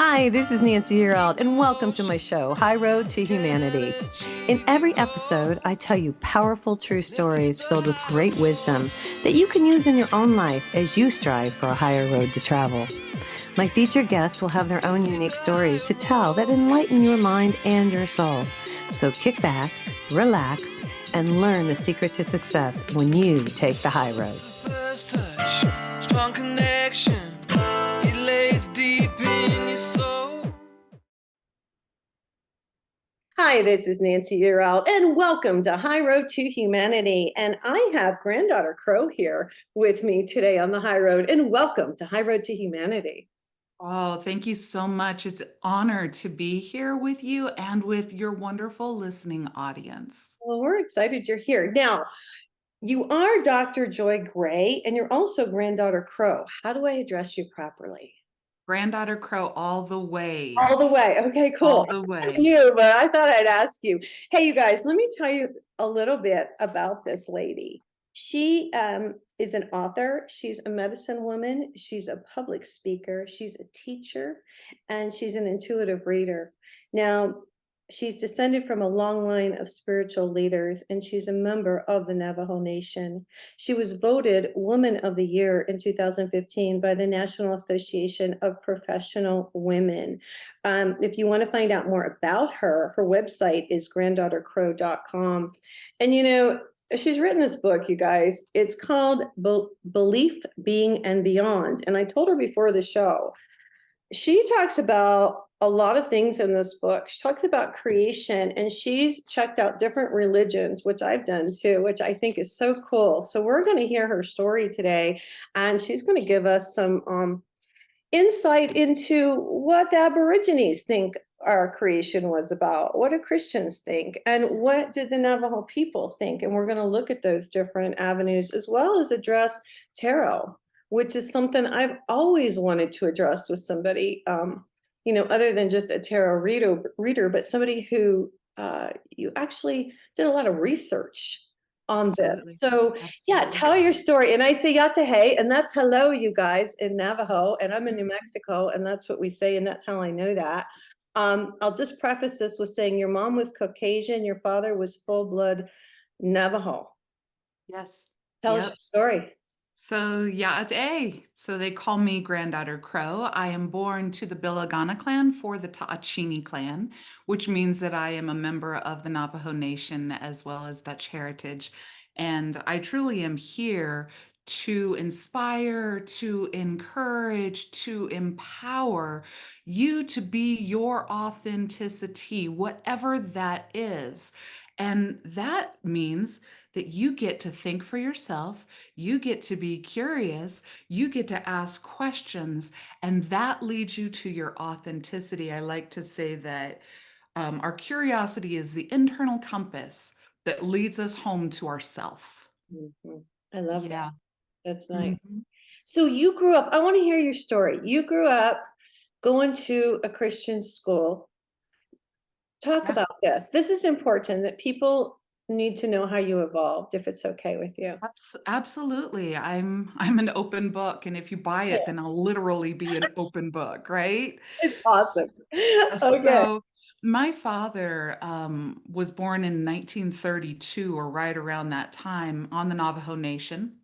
Hi, this is Nancy Yearout, and welcome to my show, High Road to Humanity. In every episode, I tell you powerful true stories filled with great wisdom that you can use in your own life as you strive for a higher road to travel. My featured guests will have their own unique stories to tell that enlighten your mind and your soul. So kick back, relax, and learn the secret to success when you take the high road. First touch, strong connection, it lays deep in your soul. Hi, this is Nancy Yearout, and welcome to High Road to Humanity. And I have Granddaughter Crow here with me today on the High Road, and welcome to High Road to Humanity. Oh, thank you so much. It's an honor to be here with you and with your wonderful listening audience. Well, we're excited you're here. Now, you are Dr. Joy Gray, and you're also Granddaughter Crow. How do I address you properly? Granddaughter Crow all the way. All the way. Okay, cool. All the way. You, but I thought I'd ask you. Hey, you guys, let me tell you a little bit about this lady. She is an author. She's a medicine woman. She's a public speaker. She's a teacher, and she's an intuitive reader. Now, she's descended from a long line of spiritual leaders, and she's a member of the Navajo Nation. She was voted Woman of the Year in 2015 by the National Association of Professional Women. If you want to find out more about her, her website is granddaughtercrow.com. And you know, she's written this book, you guys. It's called Belief, Being, and Beyond. And I told her before the show, she talks about a lot of things in this book. She talks about creation, and she's checked out different religions, which I've done too, which I think is so cool. So we're going to hear her story today, and she's going to give us some insight into what the Aborigines think our creation was about, what do Christians think, and what did the Navajo people think. And we're going to look at those different avenues, as well as address tarot, which is something I've always wanted to address with somebody, other than just a tarot reader, but somebody who you actually did a lot of research on Absolutely. this. So yeah, Absolutely. tell your story. And I say Yatahe, and that's hello, you guys, in Navajo, and I'm in New Mexico, and that's what we say, and that's how I know that. I'll just preface this with saying your mom was Caucasian, your father was full-blood Navajo. Yes. Tell us your story. So yeah, it's A. So they call me Granddaughter Crow. I am born to the Bilagana clan for the Taachini clan, which means that I am a member of the Navajo Nation as well as Dutch heritage. And I truly am here to inspire, to encourage, to empower you to be your authenticity, whatever that is. And that means that you get to think for yourself, you get to be curious, you get to ask questions, and that leads you to your authenticity. I like to say that our curiosity is the internal compass that leads us home to ourself. I love that. Yeah. That's nice. Mhm. So you grew up, I want to hear your story. You grew up going to a Christian school. Talk Yeah. about this. This is important that people need to know how you evolved, if it's okay with you. Absolutely. I'm an open book, and if you buy it, then I'll literally be an open book, right? It's awesome. Okay. So my father was born in 1932 or right around that time on the Navajo Nation.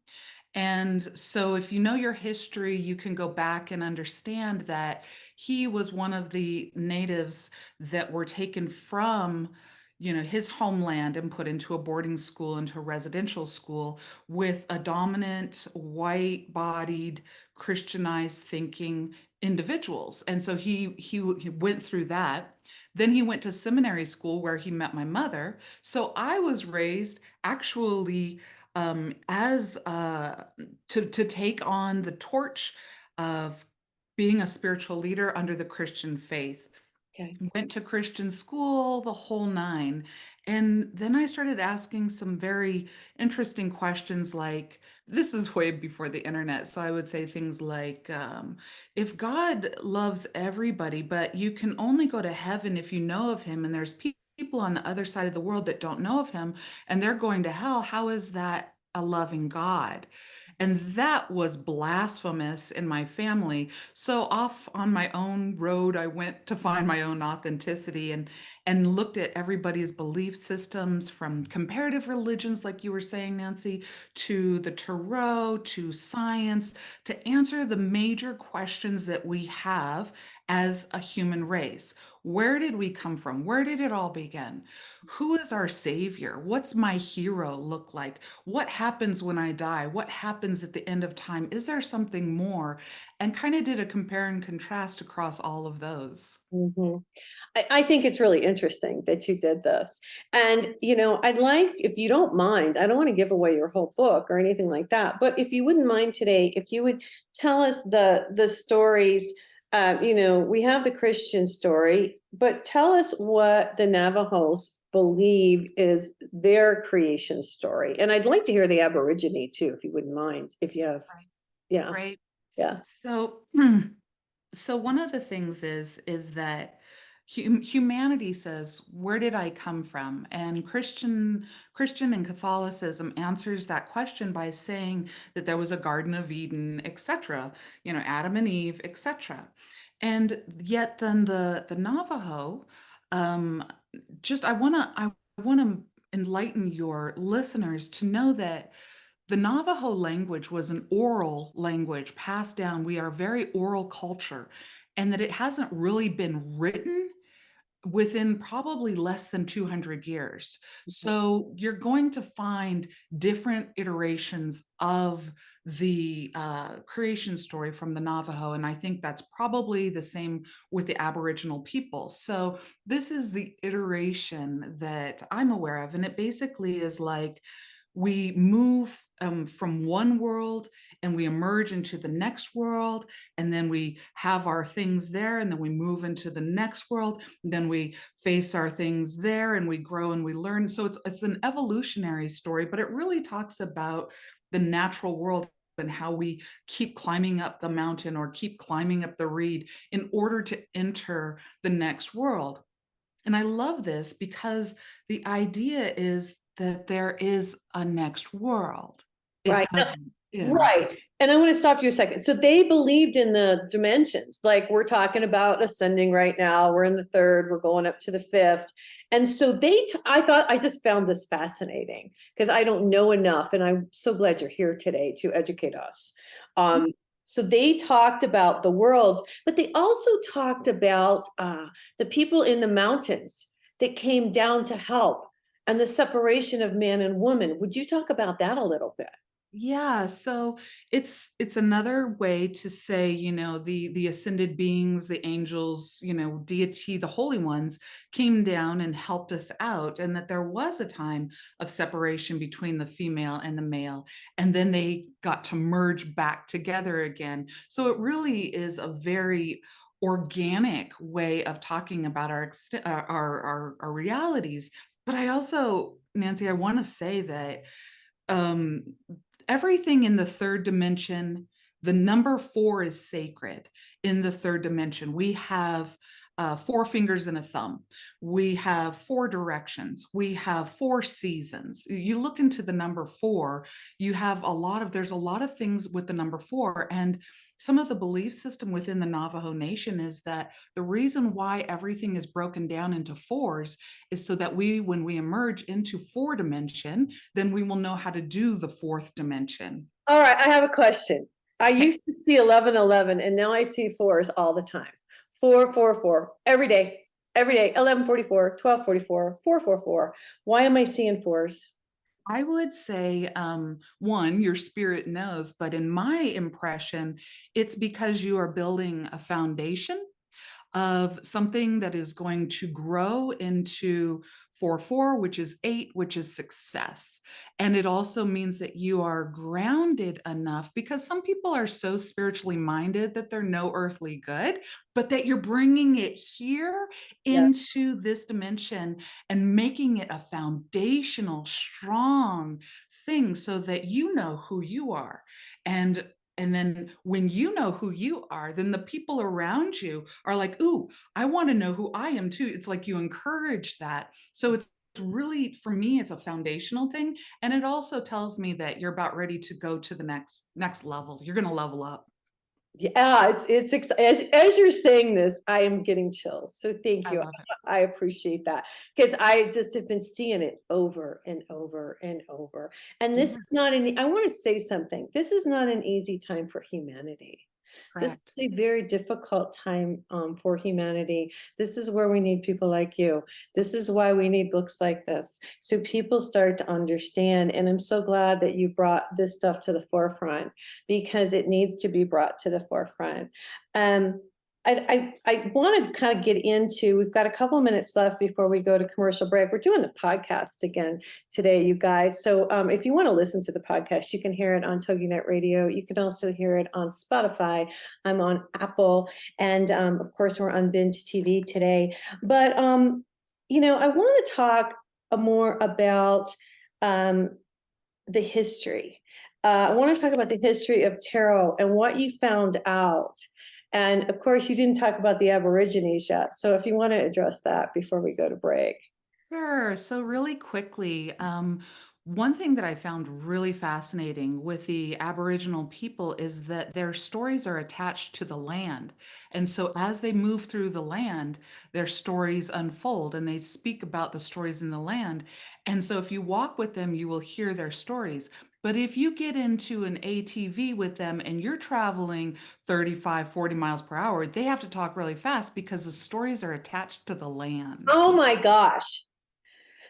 And so if you know your history, you can go back and understand that he was one of the natives that were taken from, his homeland and put into a boarding school, into a residential school with a dominant white-bodied Christianized thinking individuals. And so he went through that. Then he went to seminary school where he met my mother. So I was raised actually as to take on the torch of being a spiritual leader under the Christian faith. Okay. Went to Christian school, the whole nine. And then I started asking some very interesting questions like, this is way before the internet. So I would say things like, if God loves everybody, but you can only go to heaven if you know of him, and there's people on the other side of the world that don't know of him, and they're going to hell, how is that a loving God? And that was blasphemous in my family. So off on my own road, I went to find my own authenticity and looked at everybody's belief systems, from comparative religions, like you were saying, Nancy, to the tarot, to science, to answer the major questions that we have as a human race. Where did we come from? Where did it all begin? Who is our savior? What's my hero look like? What happens when I die? What happens at the end of time? Is there something more? And kind of did a compare and contrast across all of those. Mhm. I think it's really interesting that you did this. And, I'd like, if you don't mind, I don't want to give away your whole book or anything like that, but if you wouldn't mind today, if you would tell us the stories, we have the Christian story, but tell us what the Navajos believe is their creation story. And I'd like to hear the Aborigine too, if you wouldn't mind, if you have, Right. yeah, Right. yeah. So, so one of the things is that humanity says, "Where did I come from?" And Christian and Catholicism answers that question by saying that there was a Garden of Eden, etc. Adam and Eve, etc. And yet, then the Navajo, um, just I wanna enlighten your listeners to know that the Navajo language was an oral language passed down. We are a very oral culture, and that it hasn't really been written within probably less than 200 years. So you're going to find different iterations of the creation story from the Navajo. And I think that's probably the same with the Aboriginal people. So this is the iteration that I'm aware of. And it basically is like, we move from one world and we emerge into the next world, and then we have our things there, and then we move into the next world, and then we face our things there, and we grow and we learn. So it's an evolutionary story, but it really talks about the natural world and how we keep climbing up the mountain or keep climbing up the reed in order to enter the next world. And I love this because the idea is that there is a next world. It Right. doesn't end. Right. And I want to stop you a second. So they believed in the dimensions. Like we're talking about ascending right now. We're in the third, we're going up to the fifth. And so I just found this fascinating because I don't know enough. And I'm so glad you're here today to educate us. So they talked about the worlds, but they also talked about the people in the mountains that came down to help and the separation of man and woman. Would you talk about that a little bit? Yeah, so it's another way to say, the ascended beings, the angels, deity, the holy ones came down and helped us out, and that there was a time of separation between the female and the male, and then they got to merge back together again. So it really is a very organic way of talking about our realities. But I also, Nancy, I want to say that um everything in the third dimension, the number four is sacred. In the third dimension, we have four fingers and a thumb. We have four directions. We have four seasons. You look into the number four, there's a lot of things with the number four. And some of the belief system within the Navajo Nation is that the reason why everything is broken down into fours is so that when we emerge into four dimension, then we will know how to do the fourth dimension. All right, I have a question. I Okay. used to see 1111 and now I see fours all the time. 444 every day, 1144, 1244, 444. Why am I seeing fours? I would say, one, your spirit knows, but in my impression, it's because you are building a foundation of something that is going to grow into 4-4, which is 8, which is success. And it also means that you are grounded enough, because some people are so spiritually minded that they're no earthly good, but that you're bringing it here Yeah. into this dimension and making it a foundational, strong thing so that you know who you are. And then when you know who you are, then the people around you are like, ooh, I want to know who I am too. It's like you encourage that. So it's really, for me, it's a foundational thing. And it also tells me that you're about ready to go to the next level. You're going to level up. Yeah, as you're saying this, I am getting chills. So thank I you. love it. I appreciate that because I just have been seeing it over and over and over. And this Yeah, is not an, I want to say something. This is not an easy time for humanity. This correct. is a very difficult time for humanity. This is where we need people like you. This is why we need books like this. So people start to understand. And I'm so glad that you brought this stuff to the forefront because it needs to be brought to the forefront. Um, I want to kind of get into, we've got a couple minutes left before we go to commercial break. We're doing the podcast again today, you guys. So if you want to listen to the podcast, you can hear it on TogiNet Radio. You can also hear it on Spotify. I'm on Apple. And of course, we're on Binge TV today. But, I want to talk more about the history. I want to talk about the history of tarot and what you found out. And of course, you didn't talk about the Aborigines yet. So if you want to address that before we go to break. Sure. So really quickly, one thing that I found really fascinating with the Aboriginal people is that their stories are attached to the land. And so as they move through the land, their stories unfold and they speak about the stories in the land. And so if you walk with them, you will hear their stories. But if you get into an ATV with them and you're traveling 35, 40 miles per hour, they have to talk really fast because the stories are attached to the land. Oh my gosh.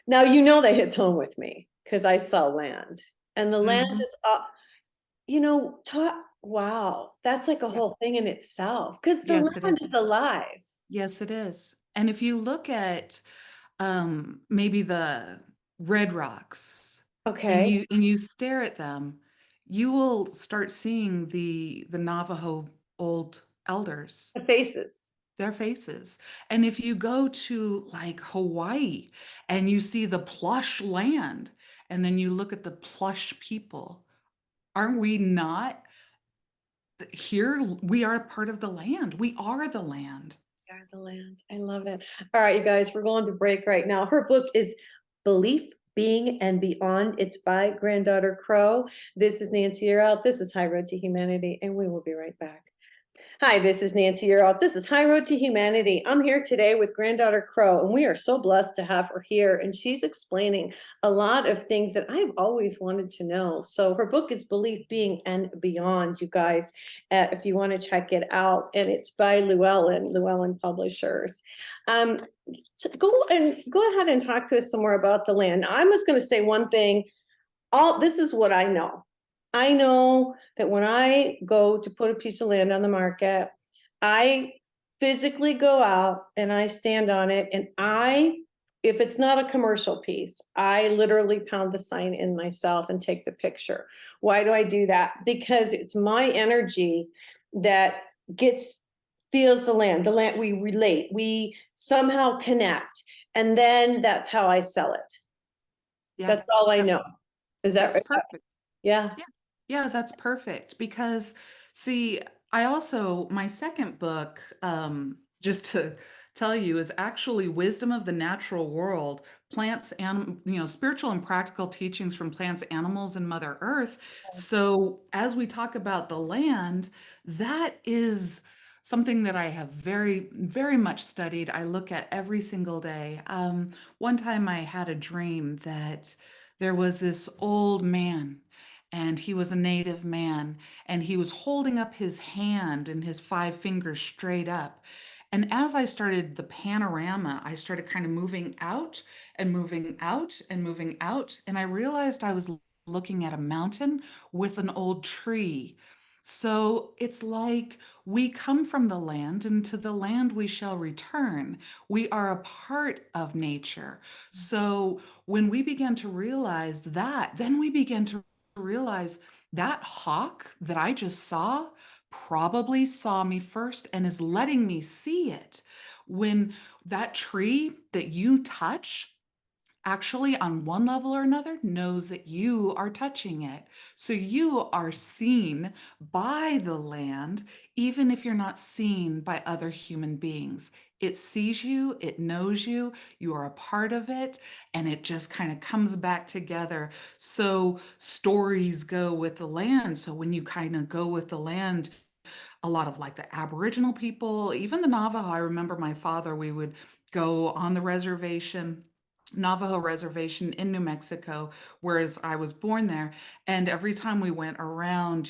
Now, that hits home with me because I saw land and the land Mhm. is wow, that's like a Yeah. whole thing in itself because the Yes, it land is. is alive. Yes, it is. And if you look at maybe the red rocks and Okay. you stare at them, you will start seeing the Navajo old elders, The faces. their faces. And if you go to like Hawaii and you see the plush land and then you look at the plush people, aren't we not here? We are a part of the land. We are the land. Are the land. I love it. All right, you guys, we're going to break right now. Her book is Belief, Being, and Beyond. It's by Granddaughter Crow. This is Nancy Yearout. This is High Road to Humanity, and we will be right back. Hi, this is Nancy Yearout. This is High Road to Humanity. I'm here today with Granddaughter Crow, and we are so blessed to have her here. And she's explaining a lot of things that I've always wanted to know. So her book is Belief, Being, and Beyond, you guys, if you want to check it out. And it's by Llewellyn Publishers. So go ahead and talk to us some more about the land. I was going to say one thing. This is what I know. I know that when I go to put a piece of land on the market, I physically go out and I stand on it and if it's not a commercial piece, I literally pound the sign in myself and take the picture. Why do I do that? Because it's my energy that feels the land, we relate, we somehow connect. And then that's how I sell it. Yeah, That's all I that, know. Is that that's right? perfect. Yeah. Yeah. Yeah, that's perfect because see, I also my second book, just to tell you, is actually Wisdom of the Natural World, plants and spiritual and practical teachings from plants, animals, and Mother Earth. So as we talk about the land, that is something that I have very, very much studied. I look at every single day. One time I had a dream that there was this old man and he was a native man and he was holding up his hand and his five fingers straight up. And as I started the panorama, I started kind of moving out and moving out and moving out. And I realized I was looking at a mountain with an old tree. So it's like we come from the land, and to the land we shall return. We are a part of nature. So when we begin to realize that, then we begin to realize that hawk that I just saw probably saw me first and is letting me see it. When that tree that you touch actually on one level or another knows that you are touching it. So you are seen by the land, even if you're not seen by other human beings. It sees you, it knows you are a part of it, and it just kind of comes back together. So stories go with the land. So when you kind of go with the land, a lot of like the Aboriginal people, even the Navajo. I remember my father, we would go on the reservation, Navajo reservation in New Mexico, whereas I was born there. And every time we went around,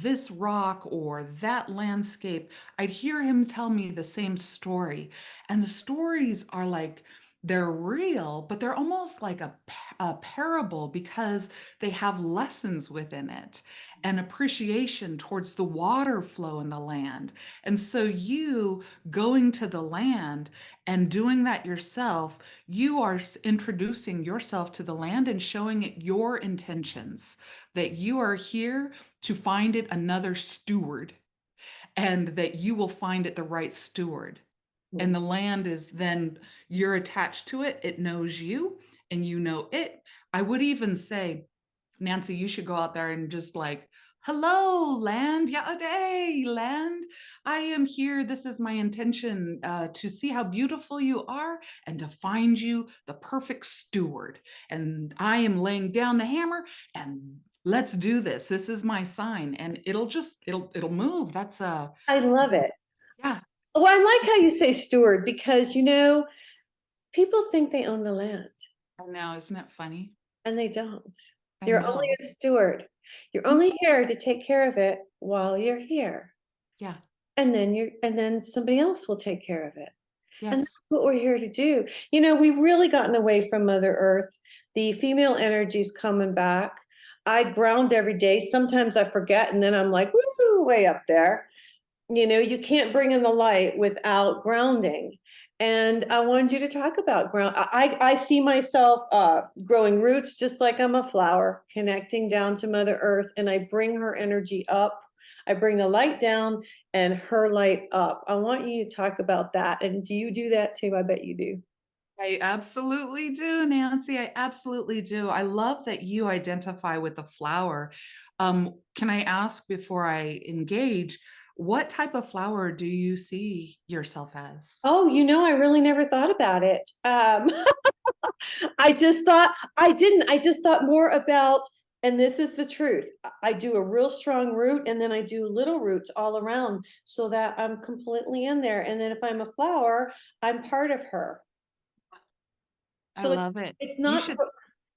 this rock or that landscape, I'd hear him tell me the same story. And the stories are like, they're real, but they're almost like a parable because they have lessons within it and appreciation towards the water flow in the land. And so you going to the land and doing that yourself, you are introducing yourself to the land and showing it your intentions, that you are here to find it another steward and that you will find it the right steward. And the land is then you're attached to it, it knows you and you know it. I would even say, Nancy, you should go out there and just like, hello, land. Yeah, hey, land. I am here. This is my intention to see how beautiful you are and to find you the perfect steward. And I am laying down the hammer and let's do this. This is my sign. And it'll move. That's I love it. yeah, Oh, I like how you say steward because, people think they own the land I know. Isn't it funny? and they don't. I You're only know. a steward. You're Mm, only here to take care of it while you're here. yeah. And then somebody else will take care of it. And Yes. that's what we're here to do. We've really gotten away from Mother Earth. The female energy's coming back. I ground every day. Sometimes I forget, and then I'm like, woo, way up there. You can't bring in the light without grounding. And I wanted you to talk about ground. I see myself growing roots just like I'm a flower, connecting down to Mother Earth, and I bring her energy up. I bring the light down and her light up. I want you to talk about that. And do you do that too? I bet you do. I absolutely do, Nancy. I absolutely do. I love that you identify with the flower. Can I ask before I engage, what type of flower do you see yourself as? Oh, I really never thought about it. I just thought I didn't. I just thought more about, and this is the truth. I do a real strong root and then I do little roots all around so that I'm completely in there. And then if I'm a flower, I'm part of her. I So love it. it's You not should,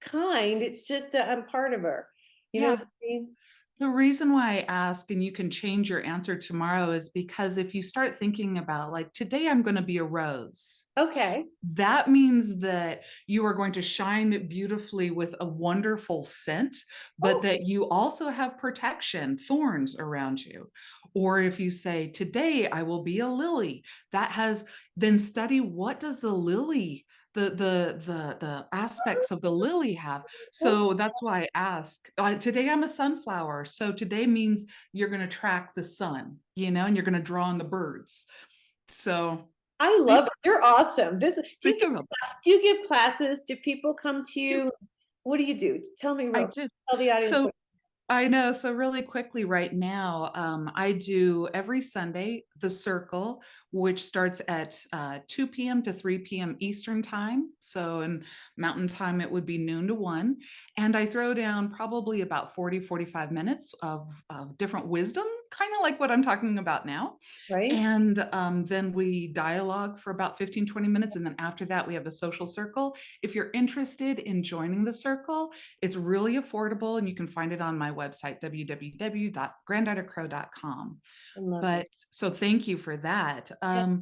kind, it's just that I'm part of her. You know what yeah. I mean? The reason why I ask, and you can change your answer tomorrow, is because if you start thinking about, like, today I'm going to be a rose, Okay. that means that you are going to shine beautifully with a wonderful scent, but Oh, that you also have protection, thorns around you. Or if you say, today I will be a lily, that has, then study what does the lily, the aspects of the lily have. oh, So that's why I ask. Today I'm a sunflower. So today means you're going to track the sun, and you're going to draw in the birds. So I think, love it. You're awesome. think about Do you give classes? Do people come to do you? What do you do? Tell me I real. do. Tell the audience So what. I know. So really quickly right now, I do every Sunday the circle, which starts at 2 p.m. to 3 p.m. Eastern time. So in Mountain time, it would be noon to 1. And I throw down probably about 40, 45 minutes of different wisdom, kind of like what I'm talking about now. Right? And then we dialogue for about 15, 20 minutes. And then after that, we have a social circle. If you're interested in joining the circle, it's really affordable and you can find it on my website, www.granddaughtercrow.com. I love it. But so thank you for that. Yeah.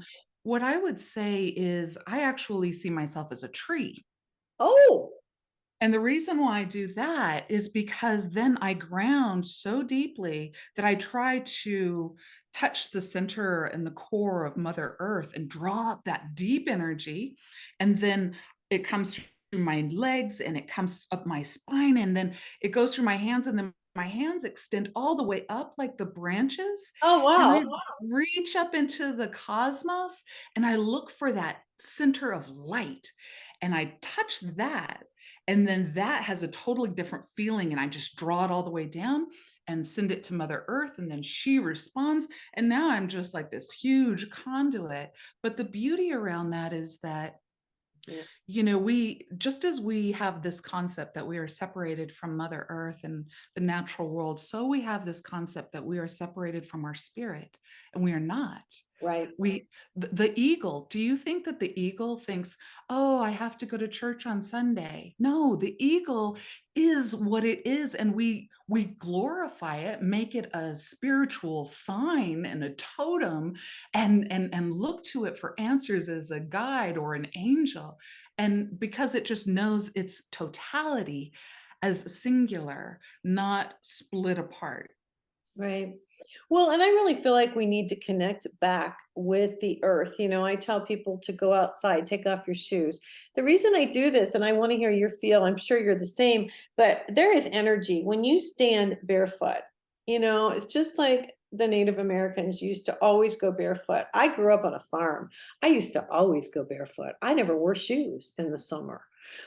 What I would say is I actually see myself as a tree. Oh, And the reason why I do that is because then I ground so deeply that I try to touch the center and the core of Mother Earth and draw up that deep energy. And then it comes through my legs and it comes up my spine and then it goes through my hands and then my hands extend all the way up like the branches. oh, And wow. I reach up into the cosmos and I look for that center of light. and I touch that, and then that has a totally different feeling, and I just draw it all the way down and send it to Mother Earth, and then she responds, and now I'm just like this huge conduit. But the beauty around that is that, Yeah. we just as we have this concept that we are separated from Mother Earth and the natural world, so we have this concept that we are separated from our spirit, and we are not. Right. The eagle, do you think that the eagle thinks, oh, I have to go to church on Sunday? No, the eagle is what it is, and we glorify it, make it a spiritual sign and a totem, and look to it for answers as a guide or an angel. And because it just knows its totality as singular, not split apart. Right. Well, and I really feel like we need to connect back with the earth. I tell people to go outside, take off your shoes. The reason I do this, and I want to hear your feel, I'm sure you're the same, but there is energy when you stand barefoot. It's just like the Native Americans used to always go barefoot. I grew up on a farm. I used to always go barefoot. I never wore shoes in the summer,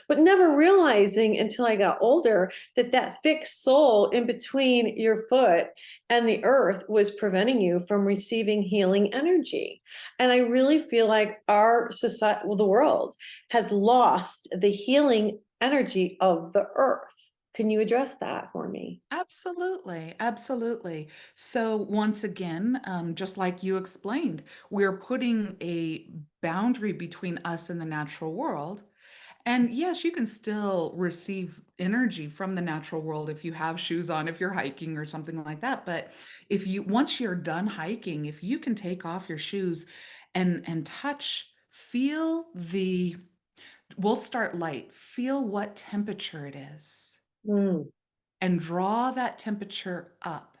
but never realizing until I got older that that thick sole in between your foot and the earth was preventing you from receiving healing energy. And I really feel like our society, well, the world has lost the healing energy of the earth. Can you address that for me? Absolutely, absolutely. So once again, just like you explained, we're putting a boundary between us and the natural world. And yes, you can still receive energy from the natural world if you have shoes on, if you're hiking or something like that. But if you once you're done hiking, if you can take off your shoes and touch, feel the, we'll start light, feel what temperature it is, Mm, and draw that temperature up.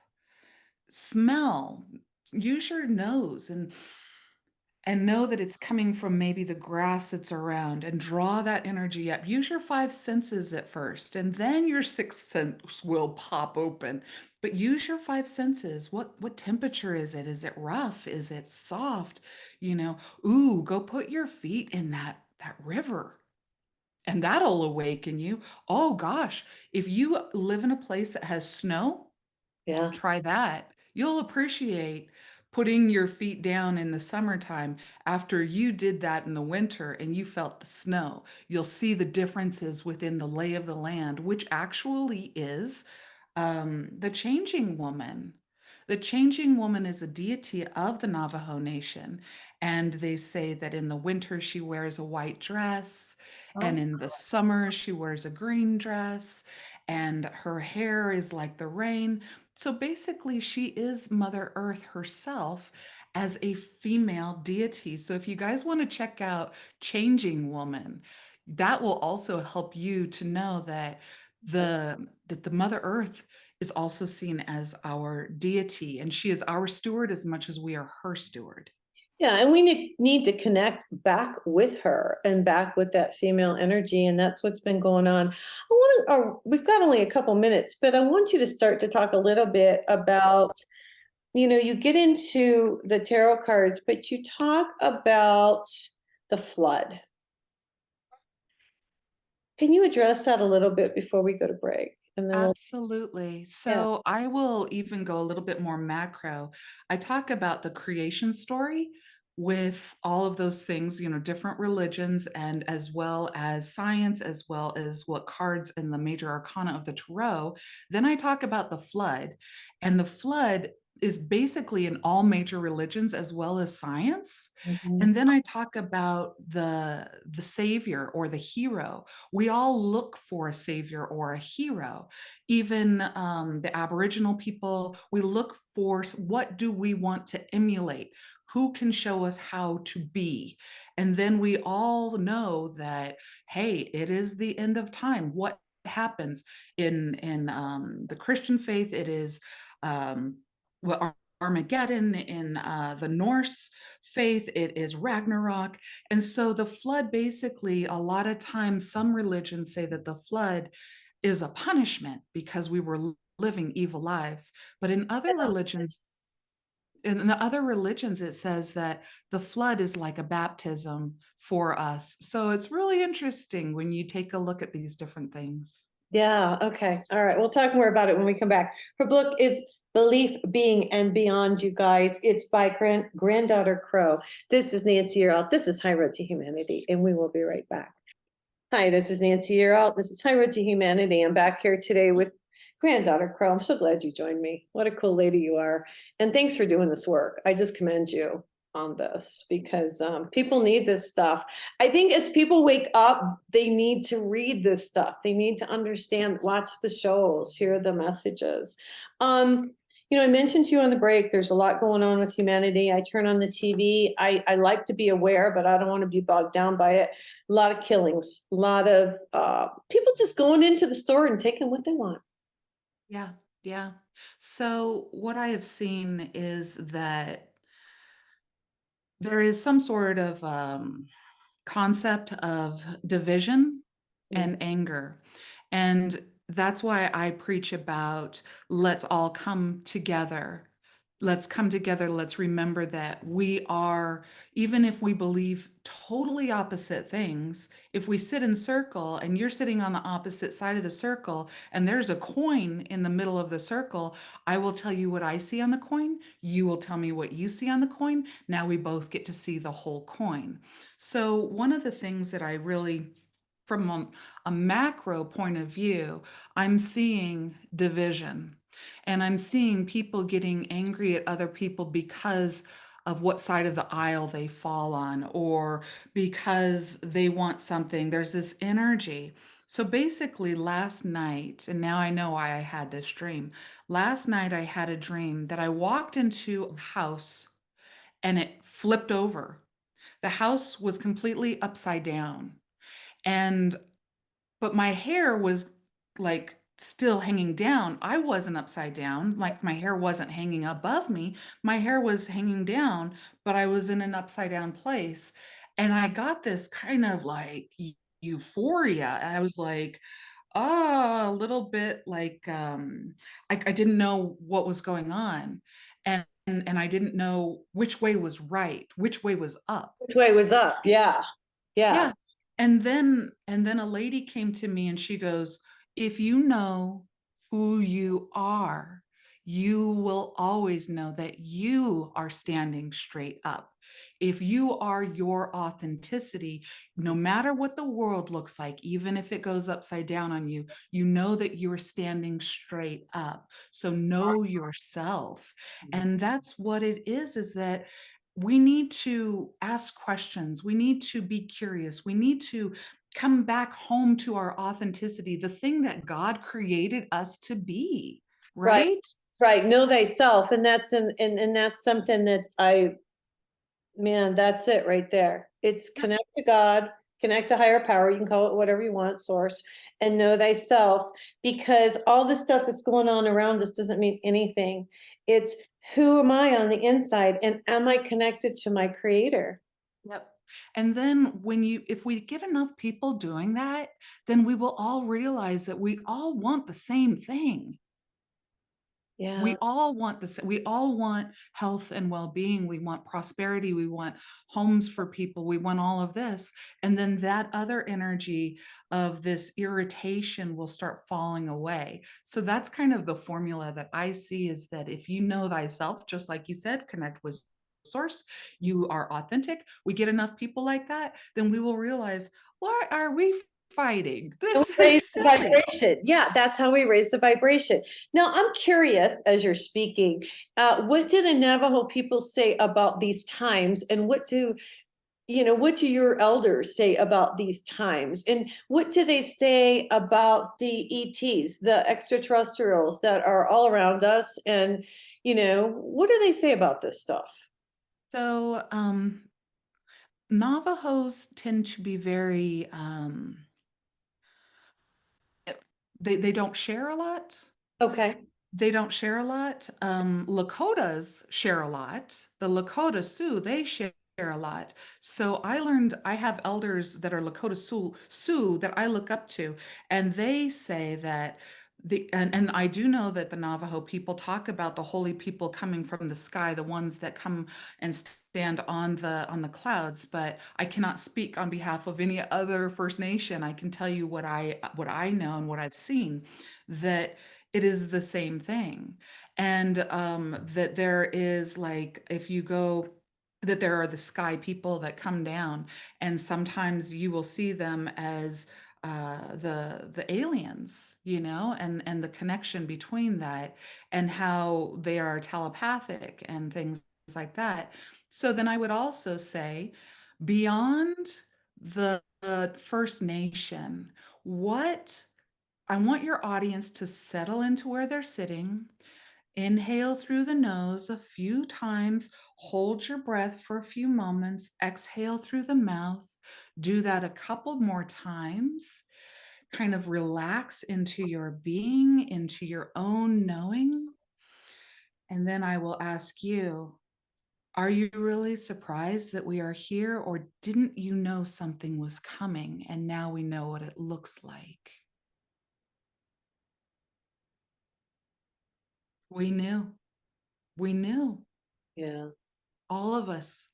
Smell, use your nose and know that it's coming from maybe the grass that's around, and draw that energy up. Use your five senses at first, and then your sixth sense will pop open. But use your five senses. What temperature is it? Is it rough? Is it soft? Ooh, go put your feet in that river, and that'll awaken you. Oh gosh, if you live in a place that has snow, yeah. try that. You'll appreciate putting your feet down in the summertime after you did that in the winter and you felt the snow. You'll see the differences within the lay of the land, which actually is the changing woman. The changing woman is a deity of the Navajo Nation, and they say that in the winter she wears a white dress, and Oh, in the summer she wears a green dress, and her hair is like the rain. So basically, she is Mother Earth herself as a female deity. So if you guys want to check out Changing Woman, that will also help you to know that the Mother Earth is also seen as our deity, and she is our steward as much as we are her steward. yeah. And we need to connect back with her and back with that female energy. And that's what's been going on. We've got only a couple minutes, but I want you to start to talk a little bit about, you get into the tarot cards, but you talk about the flood. Can you address that a little bit before we go to break? And then Absolutely. yeah. So I will even go a little bit more macro. I talk about the creation story with all of those things, different religions, and as well as science, as well as what cards in the major arcana of the tarot. Then I talk about the flood, and the flood is basically in all major religions as well as science. Mhm. And then I talk about the savior or the hero. We all look for a savior or a hero. Even the Aboriginal people, we look for what do we want to emulate? Who can show us how to be? And then we all know that, hey, it is the end of time. What happens in the Christian faith? It is what Armageddon. In the Norse faith, it is Ragnarok. And so the flood, basically, a lot of times, some religions say that the flood is a punishment because we were living evil lives. But in other religions, in the other religions, it says that the flood is like a baptism for us. So it's really interesting when you take a look at these different things. Yeah, okay. All right. We'll talk more about it when we come back. Her book is Belief, Being, and Beyond, you guys. It's by Granddaughter Crow. This is Nancy Yearout. This is High Road to Humanity, and we will be right back. Hi, this is Nancy Yearout. This is High Road to Humanity. I'm back here today with Granddaughter Crow. I'm so glad you joined me. What a cool lady you are. And thanks for doing this work. I just commend you on this because people need this stuff. I think as people wake up, they need to read this stuff. They need to understand, watch the shows, hear the messages. I mentioned to you on the break, there's a lot going on with humanity. I turn on the TV. I like to be aware, but I don't want to be bogged down by it. A lot of killings, a lot of people just going into the store and taking what they want. Yeah, yeah. So what I have seen is that there is some sort of concept of division and anger. And that's why I preach about let's all come together. Let's come together. Let's remember that we are, even if we believe totally opposite things, if we sit in circle and you're sitting on the opposite side of the circle and there's a coin in the middle of the circle, I will tell you what I see on the coin. You will tell me what you see on the coin. Now we both get to see the whole coin. So one of the things that I really, from a macro point of view, I'm seeing division. And I'm seeing people getting angry at other people because of what side of the aisle they fall on, or because they want something. There's this energy. So basically, last night, and now I know why I had this dream. Last night, I had a dream that I walked into a house and it flipped over. The house was completely upside down. And but my hair was like still hanging down. I wasn't upside down, like my hair wasn't hanging above me. My hair was hanging down, but I was in an upside down place. And I got this kind of like euphoria. And I was like, a little bit like I didn't know what was going on. And I didn't know which way was right, which way was up. Which way was up? Yeah. Yeah. Yeah. And then a lady came to me and she goes, "If you know who you are, you will always know that you are standing straight up. If you are your authenticity, no matter what the world looks like, even if it goes upside down on you, you know that you're standing straight up. So know yourself." And that's what it is that we need to ask questions. We need to be curious. We need to come back home to our authenticity, the thing that God created us to be, Right. right? Right. Know thyself. And that's something that man, that's it right there. It's Yep. connect to God, connect to higher power. You can call it whatever you want, source, and know thyself, because all the stuff that's going on around us doesn't mean anything. It's who am I on the inside, and am I connected to my creator? Yep. And then if we get enough people doing that, then we will all realize that we all want the same thing. Yeah. We all want this. We all want health and well-being. We want prosperity. We want homes for people. We want all of this. And then that other energy of this irritation will start falling away. So that's kind of the formula that I see, is that if you know thyself, just like you said, connect with source, you are authentic. We get enough people like that, then we will realize, why are we fighting? And This we is raise the silly. vibration. Yeah, that's how we raise the vibration. Now, I'm curious as you're speaking, what do the Navajo people say about these times, and what do your elders say about these times? And what do they say about the ETs, the extraterrestrials that are all around us? And, what do they say about this stuff? So, Navajos tend to be very they don't share a lot. Okay. They don't share a lot. Lakotas share a lot. The Lakota Sioux, they share a lot. So I have elders that are Lakota Sioux that I look up to, and they say that And I do know that the Navajo people talk about the holy people coming from the sky, the ones that come and stand on the clouds, but I cannot speak on behalf of any other First Nation. I can tell you what I know and what I've seen, that it is the same thing. And that there is, like, if you go, that there are the sky people that come down, and sometimes you will see them as the aliens, and the connection between that, and how they are telepathic and things like that. So then I would also say, beyond the First Nation, what I want your audience to settle into where they're sitting. Inhale through the nose a few times, hold your breath for a few moments, exhale through the mouth. Do that a couple more times. Kind of relax into your being, into your own knowing. And then I will ask you, are you really surprised that we are here, or didn't you know something was coming and now we know what it looks like? We knew. We knew. Yeah. All of us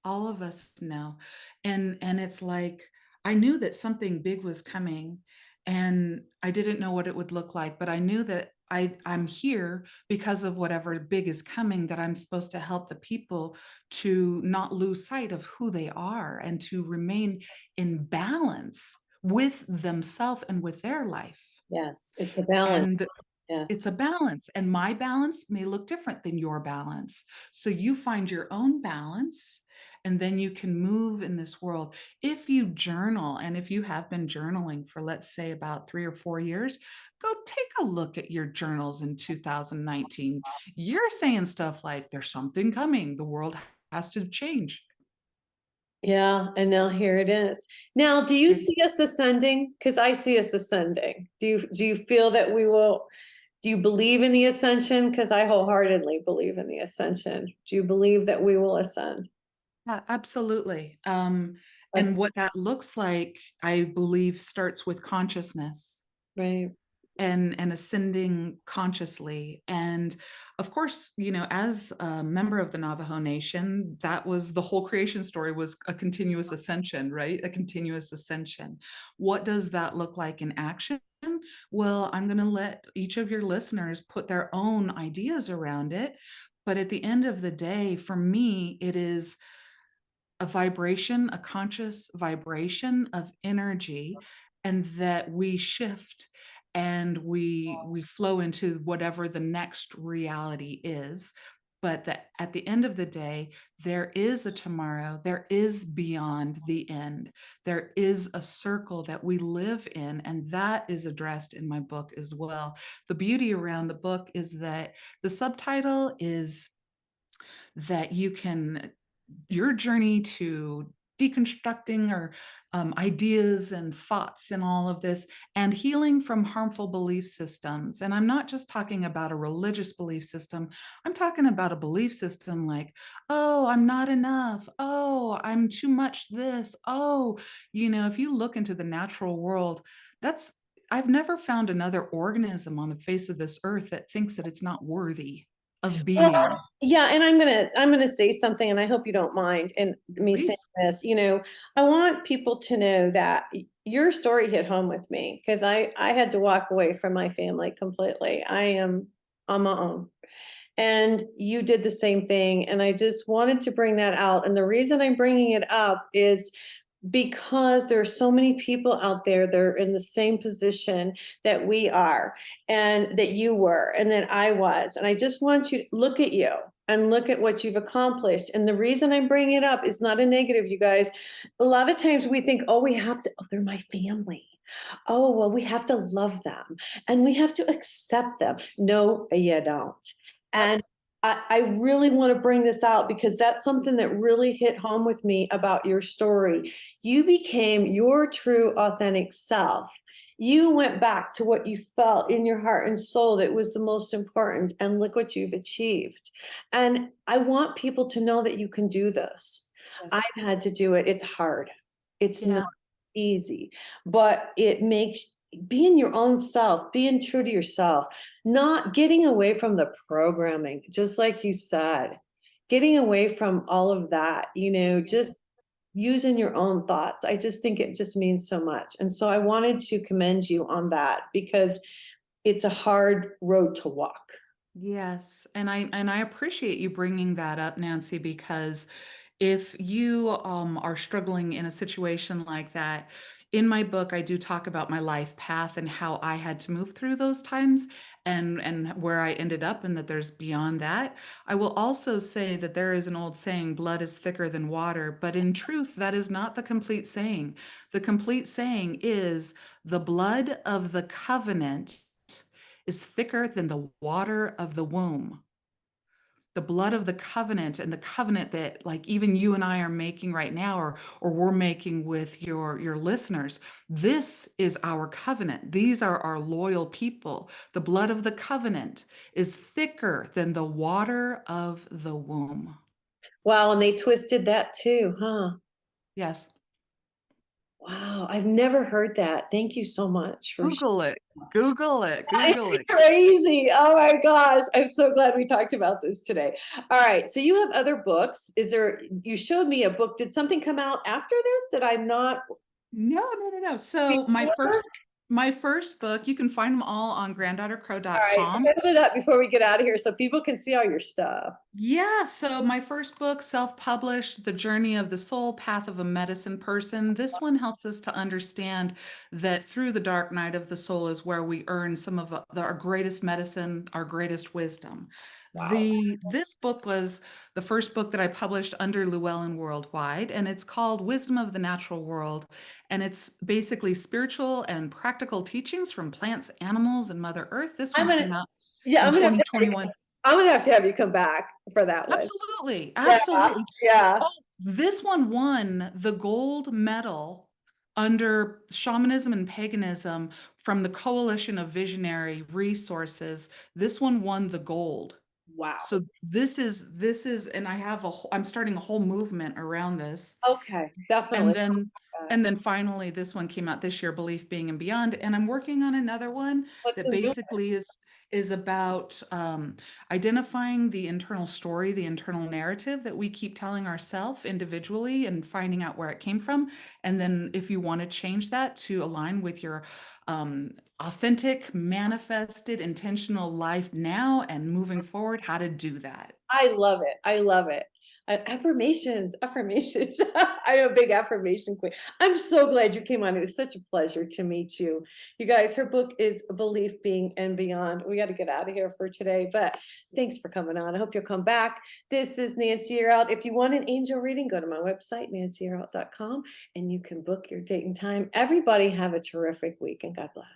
know. And it's like, I knew that something big was coming, and I didn't know what it would look like, but I knew that I'm here because of whatever big is coming, that I'm supposed to help the people to not lose sight of who they are and to remain in balance with themselves and with their life. Yes. It's a balance. And it's Yes. a balance, and my balance may look different than your balance. So you find your own balance, and then you can move in this world. If you journal, and if you have been journaling for, let's say, about 3 or 4 years, go take a look at your journals in 2019. You're saying stuff like, there's something coming, the world has to change. Yeah. And now here it is. Now, do you see us ascending? Because I see us ascending. Do you feel that we will? Do you believe in the ascension? Because I wholeheartedly believe in the ascension. Do you believe that we will ascend? Absolutely. Okay. And what that looks like, I believe, starts with consciousness. Right. And ascending consciously. And of course, as a member of the Navajo Nation, that was the whole creation story, was a continuous ascension, right? A continuous ascension. What does that look like in action? Well, I'm going to let each of your listeners put their own ideas around it. But at the end of the day, for me, it is a vibration, a conscious vibration of energy, and that we shift and we flow into whatever the next reality is. But that at the end of the day, there is a tomorrow, there is beyond the end, there is a circle that we live in, and that is addressed in my book as well. The beauty around the book is that the subtitle is that you can, your journey to deconstructing or ideas and thoughts and all of this, and healing from harmful belief systems. And I'm not just talking about a religious belief system. I'm talking about a belief system like, oh, I'm not enough, oh, I'm too much this, oh, if you look into the natural world, that's, I've never found another organism on the face of this earth that thinks that it's not worthy of being. Yeah, and I'm gonna say something, and I hope you don't mind, and me saying Please. this, I want people to know that your story hit home with me, because I had to walk away from my family completely. I am on my own. And you did the same thing. And I just wanted to bring that out. And the reason I'm bringing it up is because there are so many people out there that are in the same position that we are, and that you were, and that I was. And I just want you to look at you and look at what you've accomplished. And the reason I'm bringing it up is not a negative, you guys. A lot of times we think, oh, we have to, oh, they're my family. Oh, well, we have to love them and we have to accept them. No, you don't. And I really want to bring this out because that's something that really hit home with me about your story. You became your true, authentic self. You went back to what you felt in your heart and soul that was the most important, and look what you've achieved. And I want people to know that you can do this. I've had to do it. It's hard. It's not easy, but it makes being your own self, being true to yourself, not getting away from the programming, just like you said, getting away from all of that, just using your own thoughts. I just think it just means so much. And so I wanted to commend you on that because it's a hard road to walk. Yes, and I appreciate you bringing that up, Nancy, because if you are struggling in a situation like that, in my book, I do talk about my life path and how I had to move through those times and where I ended up, and that there's beyond that. I will also say that there is an old saying, blood is thicker than water, but in truth, that is not the complete saying. The complete saying is the blood of the covenant is thicker than the water of the womb. The blood of the covenant, and the covenant that like even you and I are making right now, or we're making with your listeners. This is our covenant. These are our loyal people. The blood of the covenant is thicker than the water of the womb. Wow, and they twisted that too, huh? Yes. Wow, I've never heard that. Thank you so much for Google it. Google it. Google It's it. crazy. Oh my gosh. I'm so glad we talked about this today. All right. So you have other books. You showed me a book. Did something come out after this that I'm not No, no, no, no. So my before? first book, you can find them all on All right. granddaughtercrow.com. Hold it up before we get out of here so people can see all your stuff. Yeah, so my first book, self-published, The Journey of the Soul, Path of a Medicine Person. This one helps us to understand that through the dark night of the soul is where we earn some of our greatest medicine, our greatest wisdom. Wow. This book was the first book that I published under Llewellyn Worldwide, and it's called Wisdom of the Natural World. And it's basically spiritual and practical teachings from plants, animals, and Mother Earth. This I'm one gonna came out yeah, in I'm gonna have to 2021. I'm gonna have to have you come back for that one. Absolutely, Yeah, absolutely. yeah. Oh, this one won the gold medal under shamanism and paganism from the Coalition of Visionary Resources. This one won the gold. Wow. So this is, and I'm starting a whole movement around this. Okay, And definitely. then finally this one came out this year, Belief, Being, and Beyond. And I'm working on another one What's that the new basically is about identifying the internal story, the internal narrative that we keep telling ourselves individually, and finding out where it came from. And then if you want to change that to align with your authentic, manifested, intentional life now and moving forward, how to do that. I love it. I love it. Affirmations, affirmations. I'm a big affirmation queen. I'm so glad you came on. It was such a pleasure to meet you. You guys, her book is Belief, Being, and Beyond. We got to get out of here for today, but thanks for coming on. I hope you'll come back. This is Nancy Yearout. If you want an angel reading, go to my website, nancyyearout.com, and you can book your date and time. Everybody have a terrific week, and God bless.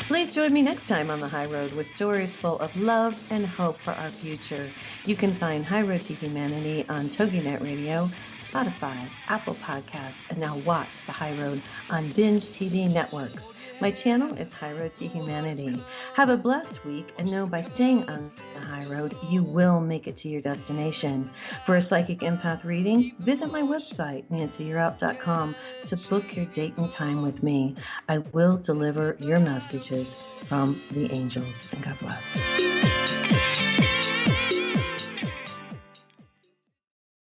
Please join me next time on the High Road with stories full of love and hope for our future. You can find High Road to Humanity on TogiNet Radio, Spotify, Apple Podcasts, and now watch the High Road on Binge TV networks. My channel is High Road to Humanity. Have a blessed week, and know by staying on the High Road, you will make it to your destination. For a psychic empath reading, visit my website, nancyyearout.com, to book your date and time with me. I will deliver your messages from the angels, and God bless.